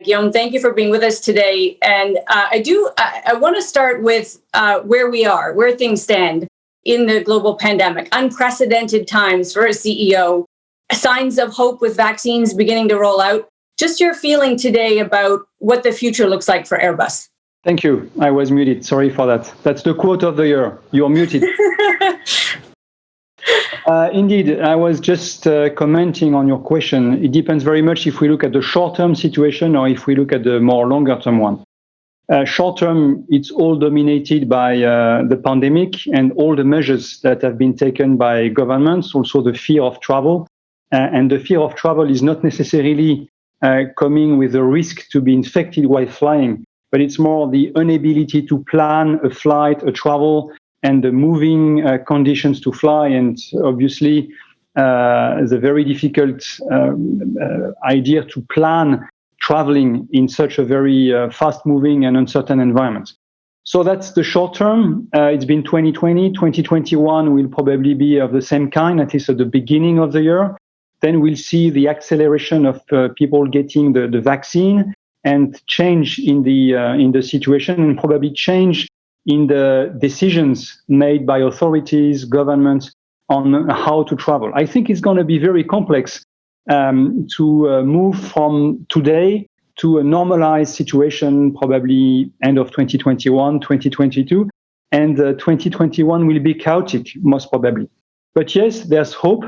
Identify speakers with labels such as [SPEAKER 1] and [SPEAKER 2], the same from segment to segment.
[SPEAKER 1] Guillaume, thank you for being with us today. And I want to start with where we are, where things stand in the global pandemic. Unprecedented times for a CEO, signs of hope with vaccines beginning to roll out. Just your feeling today about what the future looks like for Airbus.
[SPEAKER 2] Thank you. I was muted. Sorry for that. That's the quote of the year. You're muted. Indeed, I was just commenting on your question. It depends very much if we look at the short-term situation or if we look at the more longer-term one. Short-term, it's all dominated by the pandemic and all the measures that have been taken by governments, also the fear of travel. And the fear of travel is not necessarily coming with a risk to be infected while flying, but it's more the inability to plan a flight, a travel, and the moving conditions to fly. And obviously, the very difficult idea to plan traveling in such a very fast-moving and uncertain environment. So that's the short term. It's been 2020, 2021 will probably be of the same kind, at least at the beginning of the year. Then we'll see the acceleration of people getting the vaccine and change in the situation, and probably change in the decisions made by authorities, governments on how to travel. I think it's going to be very complex to move from today to a normalized situation, probably end of 2021, 2022, and 2021 will be chaotic, most probably. But yes, there's hope.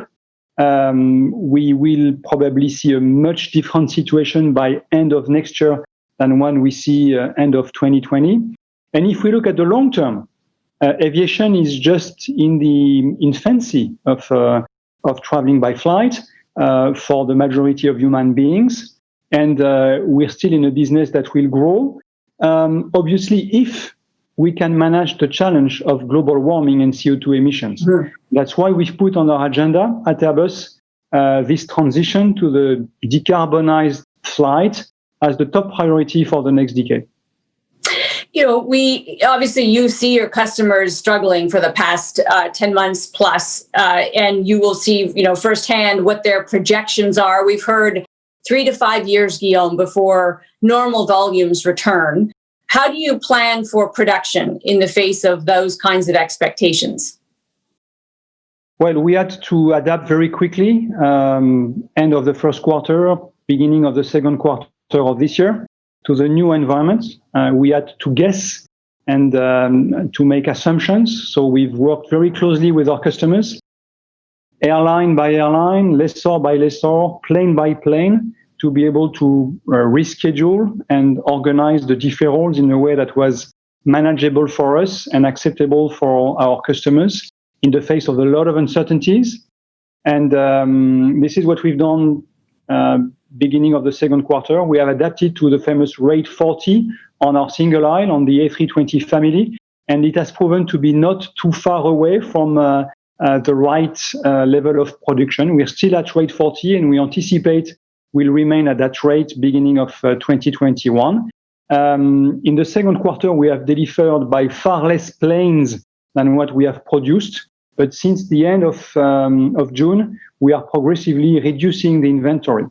[SPEAKER 2] We will probably see a much different situation by end of next year than one we see end of 2020. And if we look at the long term, aviation is just in the infancy of traveling by flight for the majority of human beings. And we're still in a business that will grow. Obviously, if we can manage the challenge of global warming and CO2 emissions. Sure. That's why we've put on our agenda at Airbus this transition to the decarbonized flight as the top priority for the next decade.
[SPEAKER 1] You know, you see your customers struggling for the past 10 months plus, and you will see, firsthand what their projections are. We've heard 3 to 5 years, Guillaume, before normal volumes return. How do you plan for production in the face of those kinds of expectations?
[SPEAKER 2] Well, we had to adapt very quickly, end of the first quarter, beginning of the second quarter of this year, to the new environment. We had to guess and to make assumptions. So we've worked very closely with our customers, airline by airline, lessor by lessor, plane by plane, to be able to reschedule and organize the deferrals in a way that was manageable for us and acceptable for our customers in the face of a lot of uncertainties. And this is what we've done beginning of the second quarter. We have adapted to the famous rate 40 on our single aisle on the A320 family, and it has proven to be not too far away from the right level of production. We're still at rate 40, and we anticipate we'll remain at that rate beginning of 2021. In the second quarter, we have delivered by far less planes than what we have produced. But since the end of June, we are progressively reducing the inventory.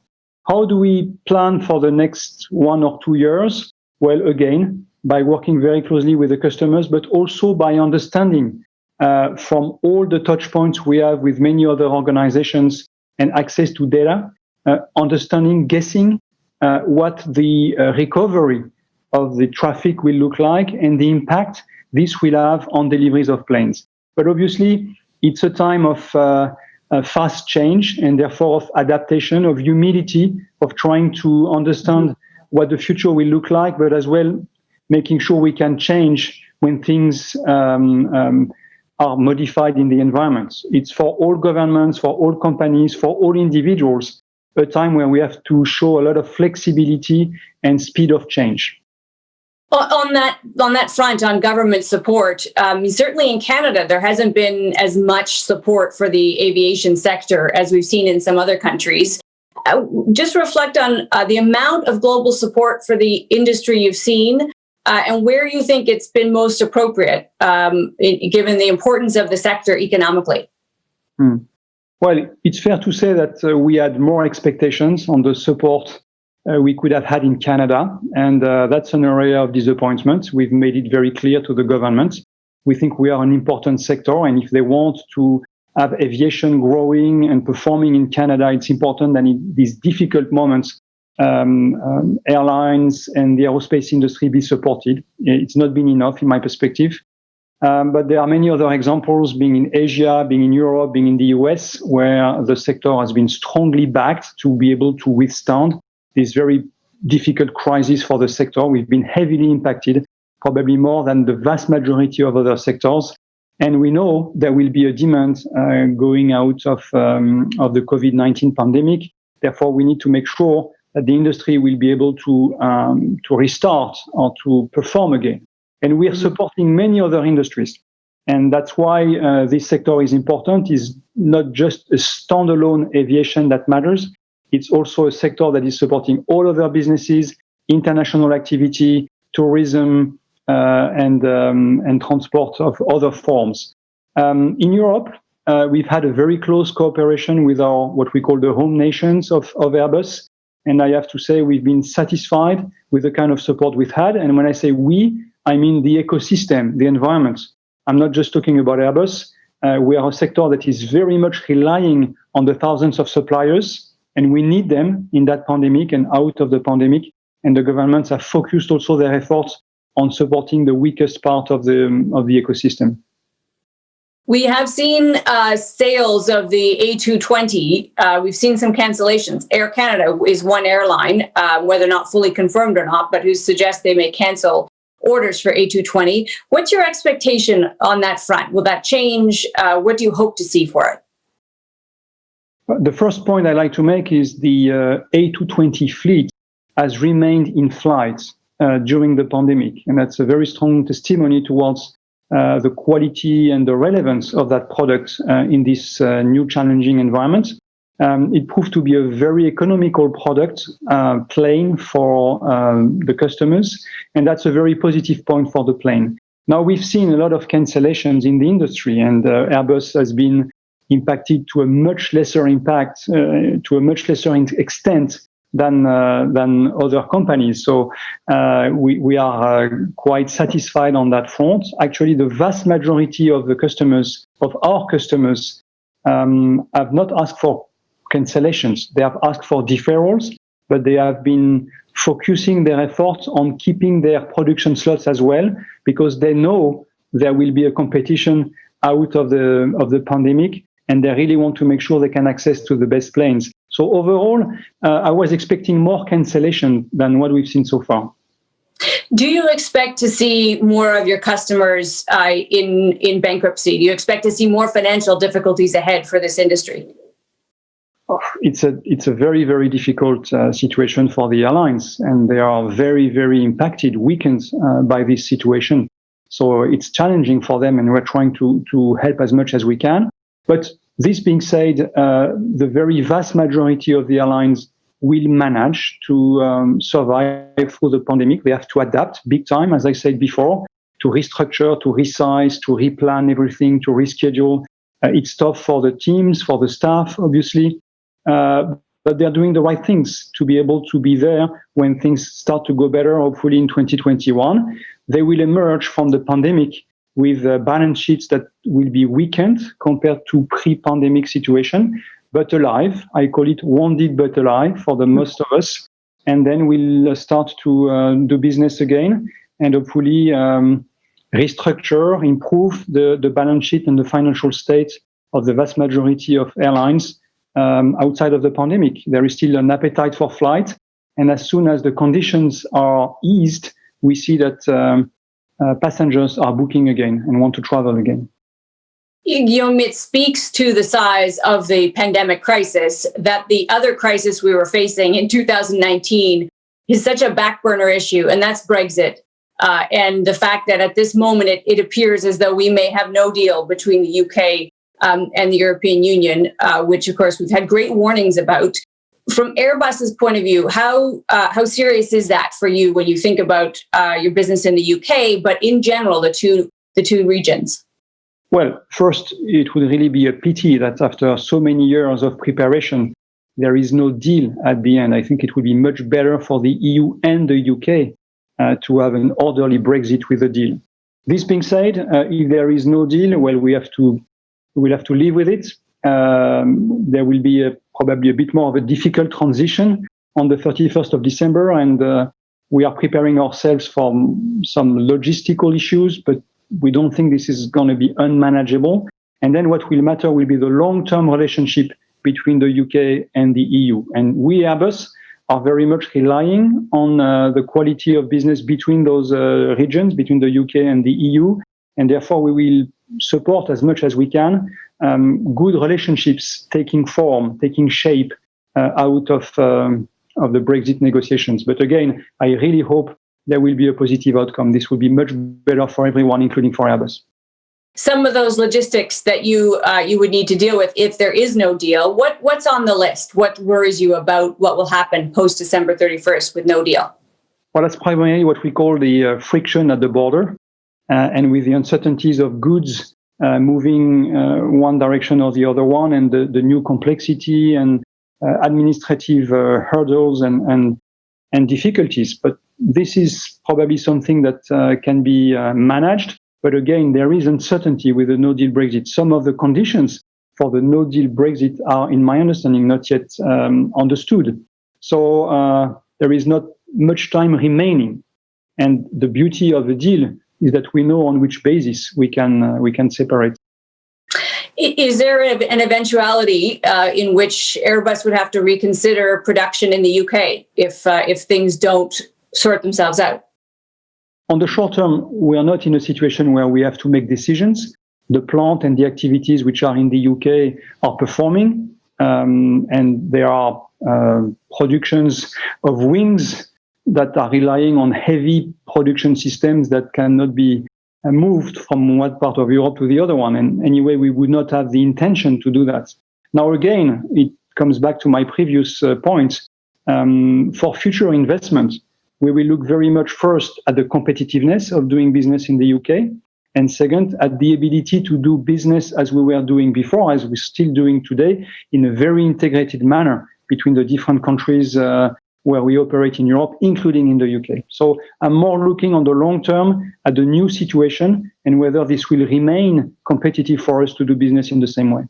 [SPEAKER 2] How do we plan for the next 1 or 2 years? Well, again, by working very closely with the customers, but also by understanding from all the touch points we have with many other organizations and access to data, understanding, guessing what the recovery of the traffic will look like and the impact this will have on deliveries of planes. But obviously, it's a time of fast change and therefore of adaptation, of humility, of trying to understand what the future will look like, but as well making sure we can change when things are modified in the environment. It's for all governments, for all companies, for all individuals, a time where we have to show a lot of flexibility and speed of change.
[SPEAKER 1] On that front, on government support, certainly in Canada, there hasn't been as much support for the aviation sector as we've seen in some other countries. Just reflect on the amount of global support for the industry you've seen and where you think it's been most appropriate, given the importance of the sector economically.
[SPEAKER 2] Well, it's fair to say that we had more expectations on the support we could have had in Canada. And that's an area of disappointment. We've made it very clear to the government. We think we are an important sector. And if they want to have aviation growing and performing in Canada, it's important that in these difficult moments, airlines and the aerospace industry be supported. It's not been enough in my perspective. But there are many other examples, being in Asia, being in Europe, being in the US, where the sector has been strongly backed to be able to withstand this very difficult crisis for the sector. We've been heavily impacted, probably more than the vast majority of other sectors. And we know there will be a demand going out of the COVID-19 pandemic. Therefore, we need to make sure that the industry will be able to restart or to perform again. And we are supporting many other industries. And that's why this sector is important. It's not just a standalone aviation that matters. It's also a sector that is supporting all other businesses, international activity, tourism, and transport of other forms. In Europe, we've had a very close cooperation with our what we call the home nations of Airbus. And I have to say we've been satisfied with the kind of support we've had. And when I say we, I mean the ecosystem, the environment. I'm not just talking about Airbus. We are a sector that is very much relying on the thousands of suppliers, and we need them in that pandemic and out of the pandemic. And the governments have focused also their efforts on supporting the weakest part of the ecosystem.
[SPEAKER 1] We have seen sales of the A220. We've seen some cancellations. Air Canada is one airline, whether not fully confirmed or not, but who suggests they may cancel orders for A220. What's your expectation on that front? Will that change? What do you hope to see for it?
[SPEAKER 2] The first point I like to make is the A220 fleet has remained in flight during the pandemic. And that's a very strong testimony towards the quality and the relevance of that product in this new challenging environment. It proved to be a very economical product, plane for the customers, and that's a very positive point for the plane. Now, we've seen a lot of cancellations in the industry, and Airbus has been impacted to a much lesser extent than other companies. So we are quite satisfied on that front. Actually, the vast majority of our customers, have not asked for cancellations. They have asked for deferrals, but they have been focusing their efforts on keeping their production slots as well, because they know there will be a competition out of the pandemic, and they really want to make sure they can access to the best planes. So overall, I was expecting more cancellation than what we've seen so far.
[SPEAKER 1] Do you expect to see more of your customers in bankruptcy? Do you expect to see more financial difficulties ahead for this industry?
[SPEAKER 2] It's a very, very difficult situation for the airlines, and they are very, very impacted, weakened by this situation. So it's challenging for them, and we're trying to help as much as we can. But this being said, the very vast majority of the airlines will manage to survive through the pandemic. They have to adapt big time, as I said before, to restructure, to resize, to replan everything, to reschedule. It's tough for the teams, for the staff, obviously. But they're doing the right things to be able to be there when things start to go better, hopefully in 2021. They will emerge from the pandemic with balance sheets that will be weakened compared to pre-pandemic situation, but alive. I call it wounded but alive for the most of us. And then we'll start to do business again and hopefully restructure, improve the balance sheet and the financial state of the vast majority of airlines outside of the pandemic. There is still an appetite for flight. And as soon as the conditions are eased, we see that passengers are booking again and want to travel again.
[SPEAKER 1] Guillaume, it speaks to the size of the pandemic crisis that the other crisis we were facing in 2019 is such a back burner issue, and that's Brexit. And the fact that at this moment it appears as though we may have no deal between the UK and the European Union, which of course we've had great warnings about. From Airbus's point of view, how serious is that for you when you think about your business in the UK, but in general, the two regions?
[SPEAKER 2] Well, first, it would really be a pity that after so many years of preparation, there is no deal at the end. I think it would be much better for the EU and the UK to have an orderly Brexit with a deal. This being said, if there is no deal, well, we'll have to live with it. There will be probably a bit more of a difficult transition on the 31st of December, and we are preparing ourselves for some logistical issues, but we don't think this is going to be unmanageable. And then what will matter will be the long-term relationship between the UK and the EU. And we, Airbus, are very much relying on the quality of business between those regions, between the UK and the EU. And therefore, we will support as much as we can good relationships taking form, taking shape out of the Brexit negotiations. But again, I really hope there will be a positive outcome. This will be much better for everyone, including for Airbus.
[SPEAKER 1] Some of those logistics that you would need to deal with if there is no deal, what's on the list? What worries you about what will happen post December 31st with no deal?
[SPEAKER 2] Well, that's primarily what we call the friction at the border. And with the uncertainties of goods moving one direction or the other one, and the new complexity and administrative hurdles and difficulties. But this is probably something that can be managed. But again, there is uncertainty with the no-deal Brexit. Some of the conditions for the no-deal Brexit are, in my understanding, not yet understood. So there is not much time remaining. And the beauty of the deal is that we know on which basis we can separate.
[SPEAKER 1] Is there an eventuality in which Airbus would have to reconsider production in the UK if things don't sort themselves out?
[SPEAKER 2] On the short term, we are not in a situation where we have to make decisions. The plant and the activities which are in the UK are performing, and there are productions of wings that are relying on heavy production systems that cannot be moved from one part of Europe to the other one. And anyway, we would not have the intention to do that. Now, again, it comes back to my previous point. For future investment, we will look very much first at the competitiveness of doing business in the UK, and second, at the ability to do business as we were doing before, as we're still doing today, in a very integrated manner between the different countries where we operate in Europe, including in the UK. So I'm more looking on the long term at the new situation and whether this will remain competitive for us to do business in the same way.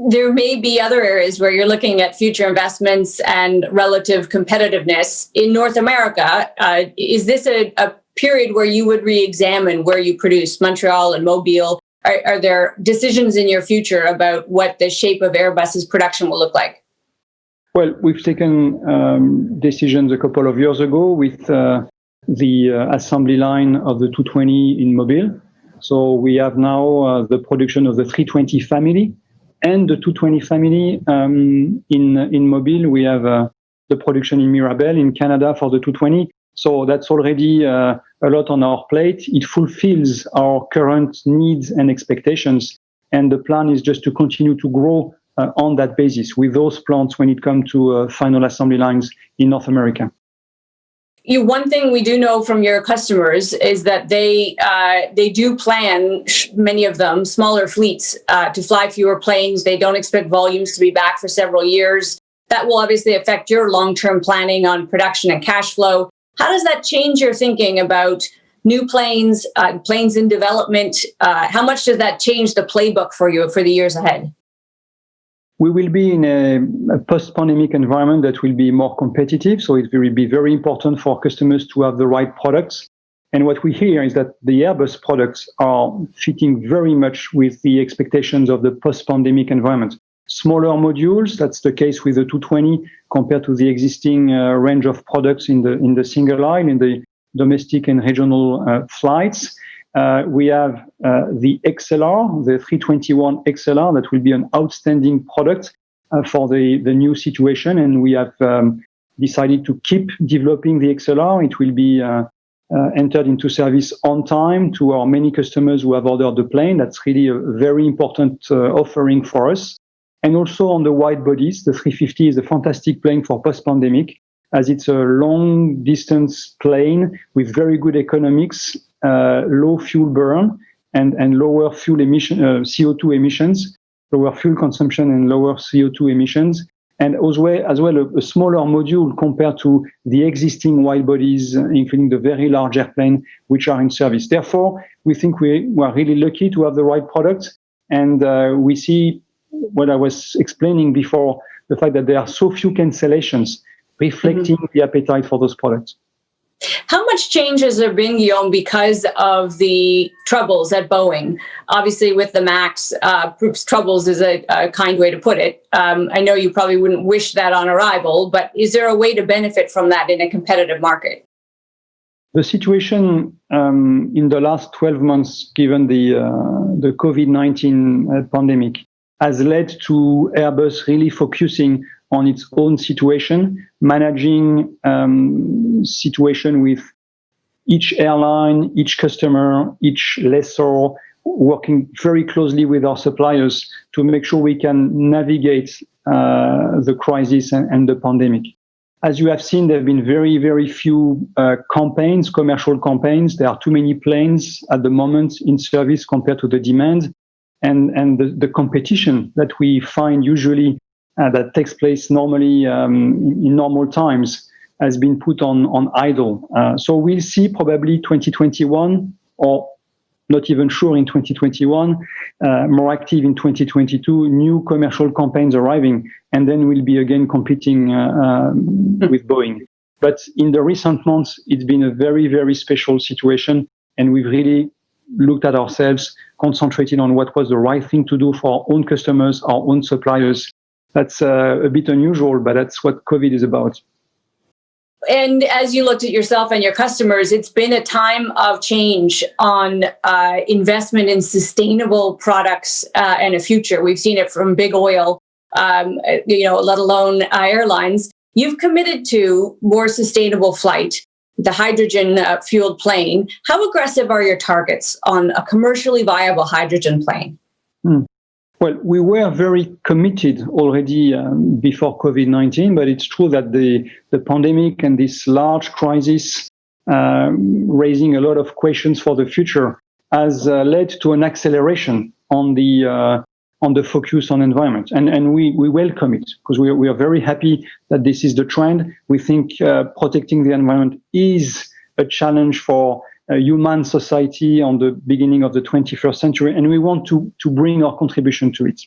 [SPEAKER 1] There may be other areas where you're looking at future investments and relative competitiveness. In North America, is this a period where you would re-examine where you produce, Montreal and Mobile? Are there decisions in your future about what the shape of Airbus's production will look like?
[SPEAKER 2] Well, we've taken decisions a couple of years ago with the assembly line of the 220 in Mobile. So we have now the production of the 320 family and the 220 family in Mobile. We have the production in Mirabel in Canada for the 220. So that's already a lot on our plate. It fulfills our current needs and expectations. And the plan is just to continue to grow on that basis with those plants when it comes to final assembly lines in North America.
[SPEAKER 1] One thing we do know from your customers is that they do plan, many of them, smaller fleets to fly fewer planes. They don't expect volumes to be back for several years. That will obviously affect your long-term planning on production and cash flow. How does that change your thinking about new planes, planes in development? How much does that change the playbook for you for the years ahead?
[SPEAKER 2] We will be in a post-pandemic environment that will be more competitive. So it will be very important for customers to have the right products. And what we hear is that the Airbus products are fitting very much with the expectations of the post-pandemic environment. Smaller modules, that's the case with the 220 compared to the existing range of products in the single aisle, in the domestic and regional flights. We have the XLR, the 321 XLR, that will be an outstanding product for the new situation. And we have decided to keep developing the XLR. It will be entered into service on time to our many customers who have ordered the plane. That's really a very important offering for us. And also on the wide bodies, the 350 is a fantastic plane for post-pandemic, as it's a long-distance plane with very good economics, low fuel burn, and lower fuel emission, CO2 emissions, lower fuel consumption and lower CO2 emissions. and as well a smaller module compared to the existing wide bodies, including the very large airplane, which are in service. Therefore, we think we are really lucky to have the right product, and we see what I was explaining before, the fact that there are so few cancellations, reflecting the appetite for those products.
[SPEAKER 1] How much change has there been, Guillaume, because of the troubles at Boeing? Obviously, with the MAX, troubles is a kind way to put it. I know you probably wouldn't wish that on arrival, but is there a way to benefit from that in a competitive market?
[SPEAKER 2] The situation in the last 12 months, given the COVID-19 pandemic, has led to Airbus really focusing on its own situation, managing situation with each airline, each customer, each lessor, working very closely with our suppliers to make sure we can navigate the crisis and the pandemic. As you have seen, there have been very, very few campaigns, commercial campaigns. There are too many planes at the moment in service compared to the demand. And the competition that we find usually that takes place normally in normal times has been put on idle. So we'll see probably 2021, or not even sure in 2021, more active in 2022, new commercial campaigns arriving, and then we'll be again competing with Boeing. But in the recent months, it's been a very, very special situation, and we've really looked at ourselves, concentrated on what was the right thing to do for our own customers, our own suppliers. That's a bit unusual, but that's what COVID is about.
[SPEAKER 1] And as you looked at yourself and your customers, it's been a time of change on investment in sustainable products and a future. We've seen it from big oil, let alone airlines. You've committed to more sustainable flight, the hydrogen fueled plane. How aggressive are your targets on a commercially viable hydrogen plane?
[SPEAKER 2] Well, we were very committed already before COVID-19, but it's true that the pandemic and this large crisis raising a lot of questions for the future has led to an acceleration on the focus on environment. And we welcome it, because we are very happy that this is the trend. We think protecting the environment is a challenge for human society on the beginning of the 21st century, and we want to bring our contribution to it.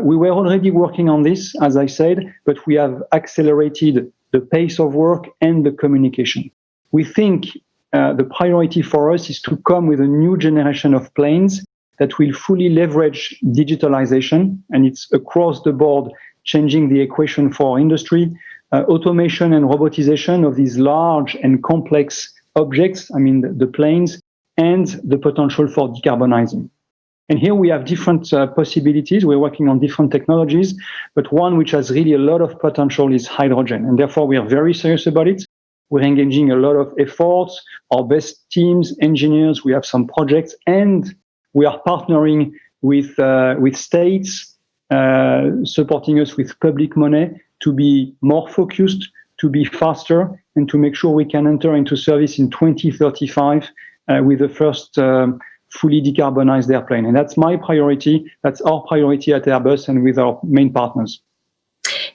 [SPEAKER 2] We were already working on this, as I said, but we have accelerated the pace of work and the communication. We think the priority for us is to come with a new generation of planes that will fully leverage digitalization, and it's across the board changing the equation for our industry, automation and robotization of these large and complex objects, the planes, and the potential for decarbonizing. And here we have different possibilities. We're working on different technologies, but one which has really a lot of potential is hydrogen. And therefore, we are very serious about it. We're engaging a lot of efforts, our best teams, engineers. We have some projects, and we are partnering with states, supporting us with public money to be more focused, to be faster, and to make sure we can enter into service in 2035 with the first fully decarbonized airplane. And that's my priority. That's our priority at Airbus and with our main partners.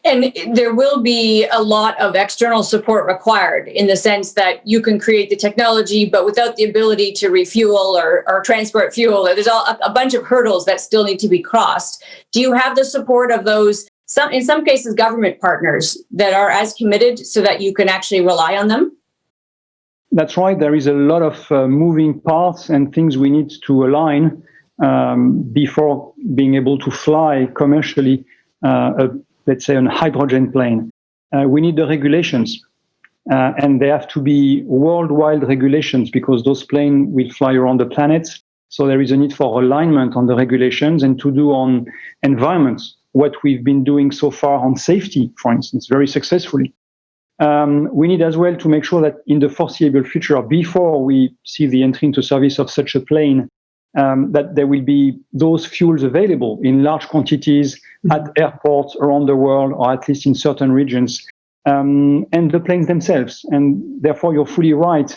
[SPEAKER 1] And there will be a lot of external support required, in the sense that you can create the technology, but without the ability to refuel or transport fuel, there's a bunch of hurdles that still need to be crossed. Do you have the support of those, in some cases, government partners that are as committed so that you can actually rely on them?
[SPEAKER 2] That's right. There is a lot of moving parts and things we need to align before being able to fly commercially, let's say, a hydrogen plane. We need the regulations, and they have to be worldwide regulations, because those planes will fly around the planet. So there is a need for alignment on the regulations, and to do on environment what we've been doing so far on safety, for instance, very successfully. We need as well to make sure that in the foreseeable future, before we see the entry into service of such a plane, that there will be those fuels available in large quantities at airports around the world, or at least in certain regions, and the planes themselves. And therefore, you're fully right.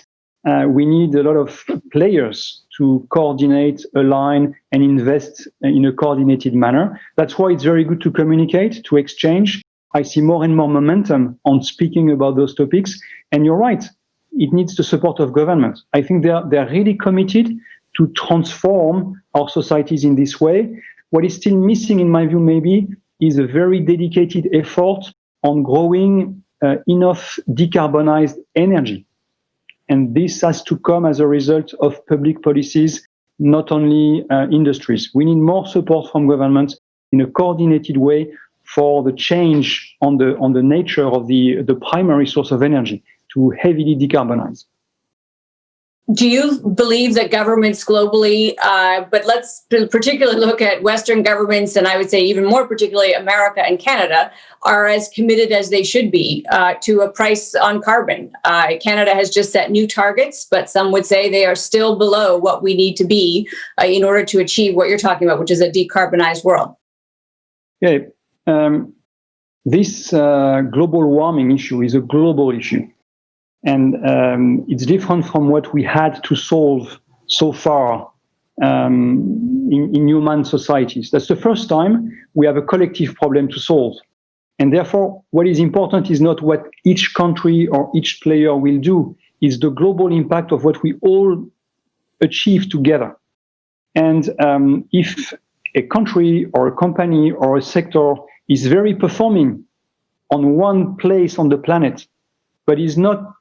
[SPEAKER 2] We need a lot of players to coordinate, align, and invest in a coordinated manner. That's why it's very good to communicate, to exchange. I see more and more momentum on speaking about those topics. And you're right, it needs the support of government. I think they're really committed to transform our societies in this way. What is still missing, in my view, maybe, is a very dedicated effort on growing enough decarbonized energy. And this has to come as a result of public policies, not only industries. We need more support from government in a coordinated way for the change on the nature of the primary source of energy to heavily decarbonize.
[SPEAKER 1] Do you believe that governments globally, but let's particularly look at Western governments, and I would say even more particularly America and Canada, are as committed as they should be to a price on carbon? Canada has just set new targets, but some would say they are still below what we need to be in order to achieve what you're talking about, which is a decarbonized world.
[SPEAKER 2] Yeah, this global warming issue is a global issue. And it's different from what we had to solve so far in human societies. That's the first time we have a collective problem to solve. And therefore, what is important is not what each country or each player will do, it's the global impact of what we all achieve together. And if a country or a company or a sector is very performing on one place on the planet, but is not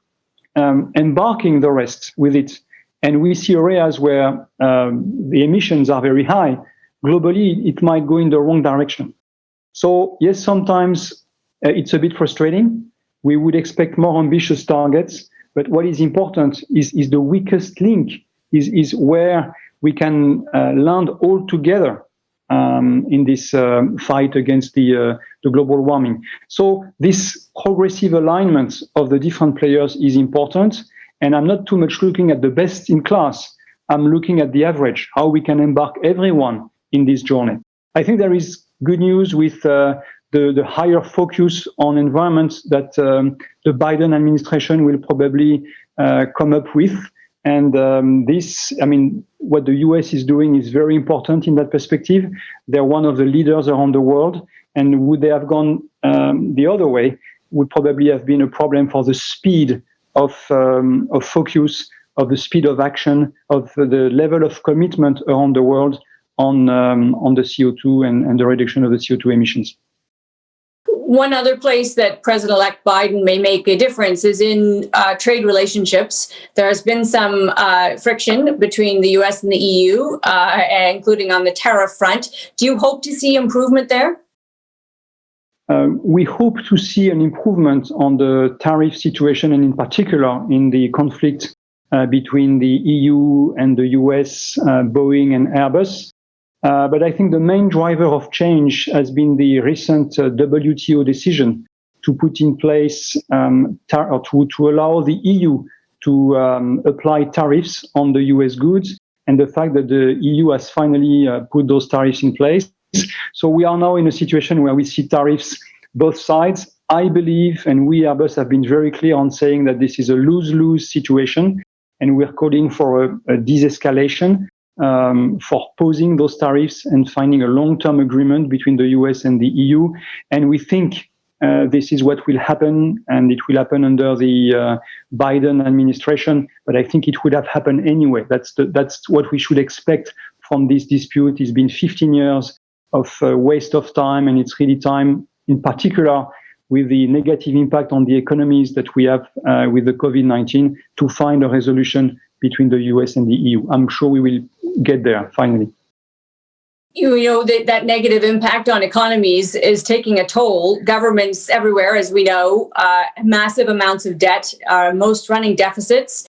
[SPEAKER 2] embarking the rest with it, and we see areas where the emissions are very high, globally, it might go in the wrong direction. So yes, sometimes it's a bit frustrating. We would expect more ambitious targets, but what is important is the weakest link, is where we can land all together in this fight against the global warming. So this progressive alignment of the different players is important. And I'm not too much looking at the best in class. I'm looking at the average, how we can embark everyone in this journey. I think there is good news with the higher focus on environment that the Biden administration will probably come up with. And what the US is doing is very important in that perspective. They're one of the leaders around the world. And would they have gone the other way, would probably have been a problem for the speed of focus, of the speed of action, of the level of commitment around the world on the CO2 and the reduction of the CO2 emissions.
[SPEAKER 1] One other place that President-elect Biden may make a difference is in trade relationships. There has been some friction between the US and the EU, including on the tariff front. Do you hope to see improvement there?
[SPEAKER 2] We hope to see an improvement on the tariff situation, and in particular in the conflict between the EU and the US, Boeing and Airbus. But I think the main driver of change has been the recent WTO decision to put in place to allow the EU to apply tariffs on the US goods, and the fact that the EU has finally put those tariffs in place. So we are now in a situation where we see tariffs both sides. I believe, and we Airbus have been very clear on saying that this is a lose-lose situation, and we're calling for a de-escalation. For posing those tariffs and finding a long-term agreement between the US and the EU. And we think this is what will happen, and it will happen under the Biden administration, but I think it would have happened anyway. That's what we should expect from this dispute. It's been 15 years of waste of time, and it's really time, in particular, with the negative impact on the economies that we have with the COVID-19, to find a resolution between the US and the EU. I'm sure we will get there finally.
[SPEAKER 1] You know, that negative impact on economies is taking a toll. Governments everywhere, as we know, massive amounts of debt, most running deficits.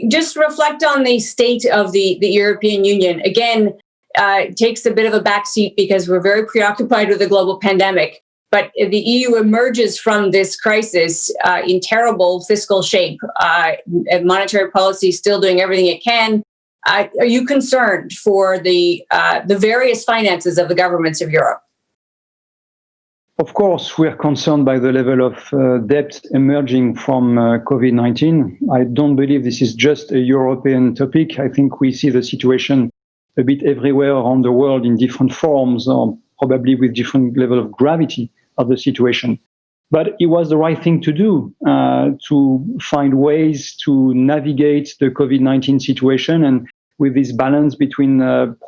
[SPEAKER 1] Just reflect on the state of the European Union. Again, it takes a bit of a backseat because we're very preoccupied with the global pandemic. But the EU emerges from this crisis in terrible fiscal shape. Monetary policy is still doing everything it can. Are you concerned for the various finances of the governments of Europe?
[SPEAKER 2] Of course, we are concerned by the level of debt emerging from COVID-19. I don't believe this is just a European topic. I think we see the situation a bit everywhere around the world in different forms, or probably with different level of gravity. of the situation. But it was the right thing to do, to find ways to navigate the COVID-19 situation, and with this balance between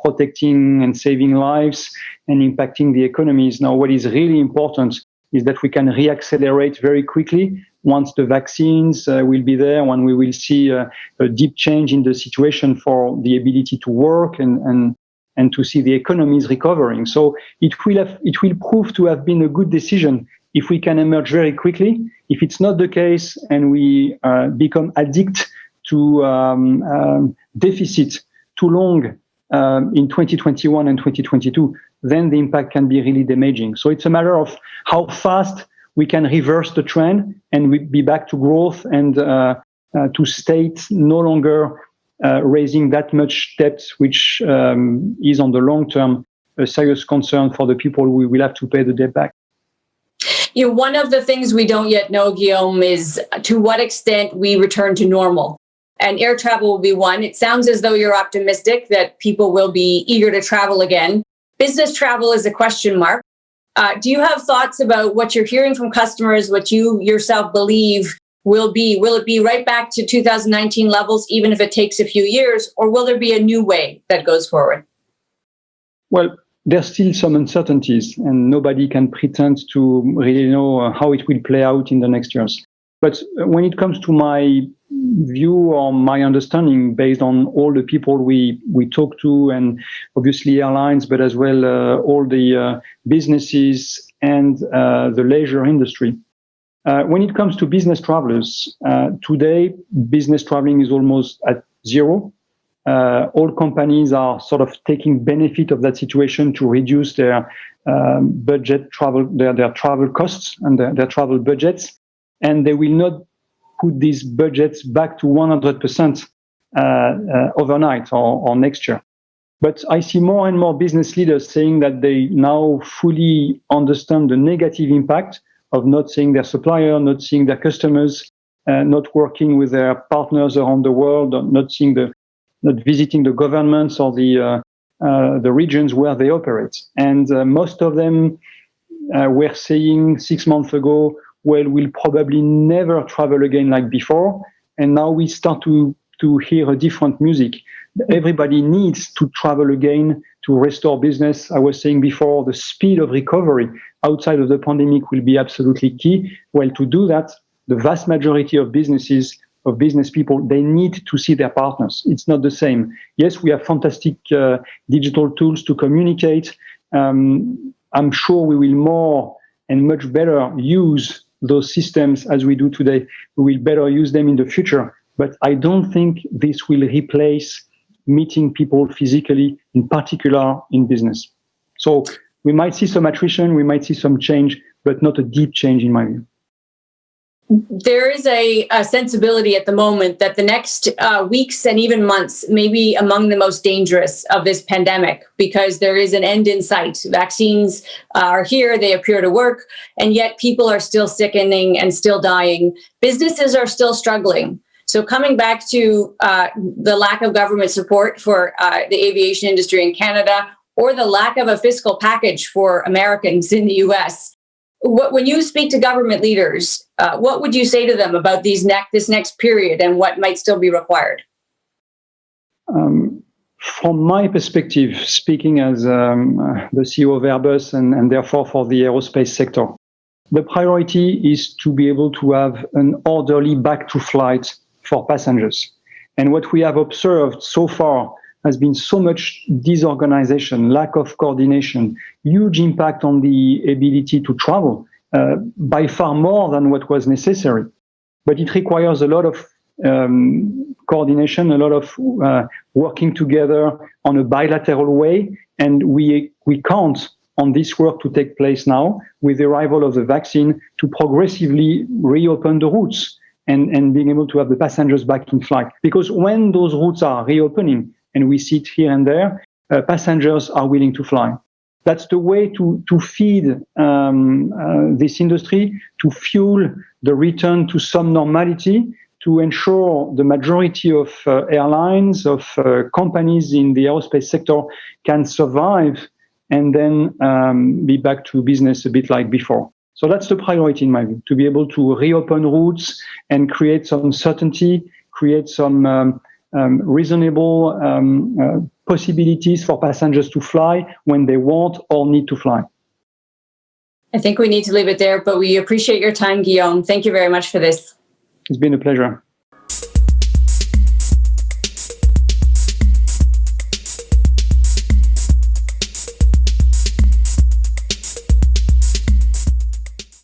[SPEAKER 2] protecting and saving lives and impacting the economies. Now, what is really important is that we can reaccelerate very quickly once the vaccines will be there, when we will see a deep change in the situation for the ability to work and to see the economies recovering. So it will prove to have been a good decision if we can emerge very quickly. If it's not the case and we become addicted to deficit too long in 2021 and 2022, then the impact can be really damaging. So it's a matter of how fast we can reverse the trend and we be back to growth and to states no longer raising that much debt, which is on the long term a serious concern for the people who will have to pay the debt back.
[SPEAKER 1] You know, one of the things we don't yet know, Guillaume, is to what extent we return to normal. And air travel will be one. It sounds as though you're optimistic that people will be eager to travel again. Business travel is a question mark. Do you have thoughts about what you're hearing from customers, what you yourself believe will be? Will it be right back to 2019 levels, even if it takes a few years, or will there be a new way that goes forward?
[SPEAKER 2] Well, there's still some uncertainties, and nobody can pretend to really know how it will play out in the next years. But when it comes to my view or my understanding, based on all the people we talk to, and obviously airlines, but as well all the businesses and the leisure industry, when it comes to business travelers, today business traveling is almost at zero. All companies are sort of taking benefit of that situation to reduce their budget travel, their travel costs and their travel budgets, and they will not put these budgets back to 100% overnight or next year. But I see more and more business leaders saying that they now fully understand the negative impact of not seeing their supplier, not seeing their customers, not working with their partners around the world, not visiting the governments or the regions where they operate. And most of them were saying 6 months ago, well, we'll probably never travel again like before. And now we start to hear a different music. Everybody needs to travel again to restore business. I was saying before, the speed of recovery outside of the pandemic will be absolutely key. Well, to do that, the vast majority of business people, they need to see their partners. It's not the same. Yes, we have fantastic digital tools to communicate. I'm sure we will more and much better use those systems as we do today. We will better use them in the future. But I don't think this will replace meeting people physically, in particular in business. So we might see some attrition, we might see some change, but not a deep change in my view.
[SPEAKER 1] There is a sensibility at the moment that the next weeks and even months may be among the most dangerous of this pandemic, because there is an end in sight. Vaccines are here, they appear to work, and yet people are still sickening and still dying. Businesses are still struggling. So coming back to the lack of government support for the aviation industry in Canada, or the lack of a fiscal package for Americans in the US, when you speak to government leaders, what would you say to them about this next period and what might still be required?
[SPEAKER 2] From my perspective, speaking as the CEO of Airbus and therefore for the aerospace sector, the priority is to be able to have an orderly back to flight for passengers. And what we have observed so far has been so much disorganization, lack of coordination, huge impact on the ability to travel, by far more than what was necessary. But it requires a lot of coordination, a lot of working together on a bilateral way. And we count on this work to take place now with the arrival of the vaccine to progressively reopen the routes and being able to have the passengers back in flight. Because when those routes are reopening, and we see it here and there, passengers are willing to fly. That's the way to feed this industry, to fuel the return to some normality, to ensure the majority of airlines, of companies in the aerospace sector can survive and then be back to business a bit like before. So that's the priority in my view, to be able to reopen routes and create some certainty, create some reasonable possibilities for passengers to fly when they want or need to fly.
[SPEAKER 1] I think we need to leave it there, but we appreciate your time, Guillaume. Thank you very much for this.
[SPEAKER 2] It's been a pleasure.